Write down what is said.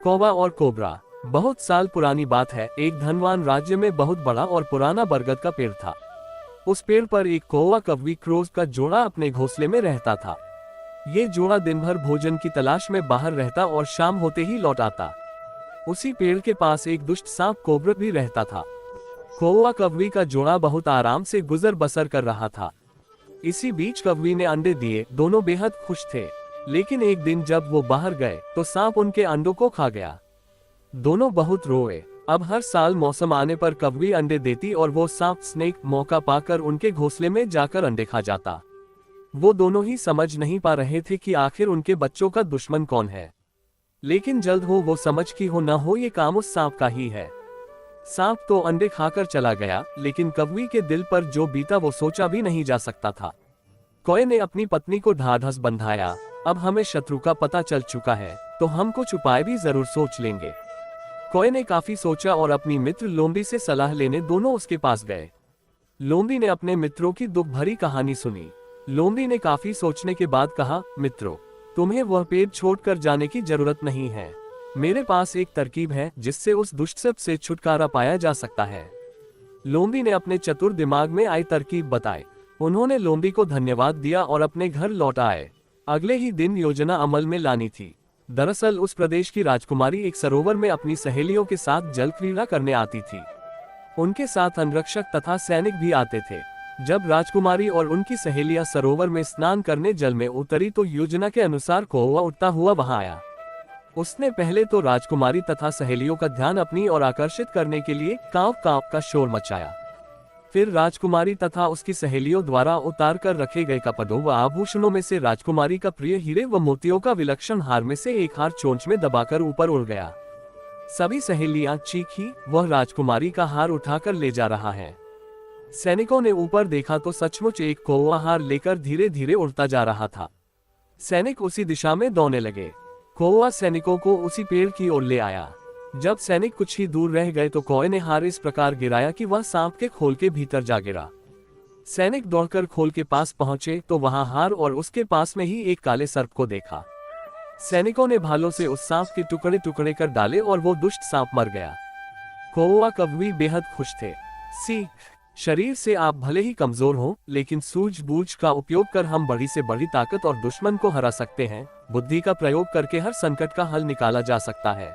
कौवा और कोबरा। बहुत साल पुरानी बात है, एक धनवान राज्य में बहुत बड़ा और पुराना बरगद का पेड़ था। उस पेड़ पर एक कौवा कौवी क्रोज का जोड़ा अपने घोंसले में रहता था। ये जोड़ा दिन भर भोजन की तलाश में बाहर रहता और शाम होते ही लौट आता। उसी पेड़ के पास एक दुष्ट सांप कोबरा भी रहता था। कौवा कौवी का जोड़ा बहुत आराम से गुजर बसर कर रहा था। इसी बीच कौवी ने अंडे दिए, दोनों बेहद खुश थे। लेकिन एक दिन जब वो बाहर गए तो सांप उनके अंडों को खा गया। दोनों बहुत रोए। अब हर साल मौसम आने पर कौवी अंडे देती और वो सांप स्नेक मौका पाकर उनके घोंसले में जाकर अंडे खा जाता। वो दोनों ही समझ नहीं पा रहे थे कि आखिर उनके बच्चों का दुश्मन कौन है। लेकिन जल्द हो वो समझ की हो न हो ये काम उस सांप का ही है। सांप तो अंडे खाकर चला गया, लेकिन कौवी के दिल पर जो बीता वो सोचा भी नहीं जा सकता था। कौवे ने अपनी पत्नी को ढाढ़स बंधाया। अब हमें शत्रु का पता चल चुका है तो हम कुछ उपाय भी जरूर सोच लेंगे। कौवे ने काफी सोचा और अपनी मित्र लोमड़ी से सलाह लेने दोनों उसके पास गए। लोमड़ी ने अपने मित्रों की दुख भरी कहानी सुनी। लोमड़ी ने काफी सोचने के बाद कहा, मित्रों, तुम्हें वह पेड़ छोड़कर जाने की जरूरत नहीं है। मेरे पास एक तरकीब है जिससे उस दुष्ट सर्प से छुटकारा पाया जा सकता है। लोमड़ी ने अपने चतुर दिमाग में आई तरकीब बताई। उन्होंने लोमड़ी को धन्यवाद दिया और अपने घर लौट आए। अगले ही दिन योजना अमल में लानी थी। दरअसल उस प्रदेश की राजकुमारी एक सरोवर में अपनी सहेलियों के साथ जल क्रीड़ा करने आती थी। उनके साथ अंगरक्षक तथा सैनिक भी आते थे। जब राजकुमारी और उनकी सहेलियां सरोवर में स्नान करने जल में उतरी तो योजना के अनुसार कौवा उड़ता हुआ वहां आया। उसने पहले तो राजकुमारी तथा सहेलियों का ध्यान अपनी ओर आकर्षित करने के लिए कांव कांव का शोर मचाया। फिर राजकुमारी तथा उसकी सहेलियों द्वारा उतार कर रखे गए कपड़ों व आभूषणों में से राजकुमारी का प्रिय हीरे व मोतियों का विलक्षण हार में से एक हार चोंच में दबाकर ऊपर उड़ गया। सभी सहेलियां चीखी, वह राजकुमारी का हार उठाकर ले जा रहा है। सैनिकों ने ऊपर देखा तो सचमुच एक कौवा हार लेकर धीरे धीरे उड़ता जा रहा था। सैनिक उसी दिशा में दौड़ने लगे। कौवा सैनिकों को उसी पेड़ की ओर ले आया। जब सैनिक कुछ ही दूर रह गए तो कौवे ने हार इस प्रकार गिराया कि वह सांप के खोल के भीतर जा गिरा। सैनिक दौड़कर खोल के पास पहुंचे तो वहां हार और उसके पास में ही एक काले सर्प को देखा। सैनिकों ने भालों से उस सांप के टुकड़े टुकड़े कर डाले और वो दुष्ट सांप मर गया। कौवा कौवी बेहद खुश थे। सीख, शरीर से आप भले ही कमजोर हो, लेकिन सूझबूझ का उपयोग कर हम बड़ी से बड़ी ताकत और दुश्मन को हरा सकते हैं। बुद्धि का प्रयोग करके हर संकट का हल निकाला जा सकता है।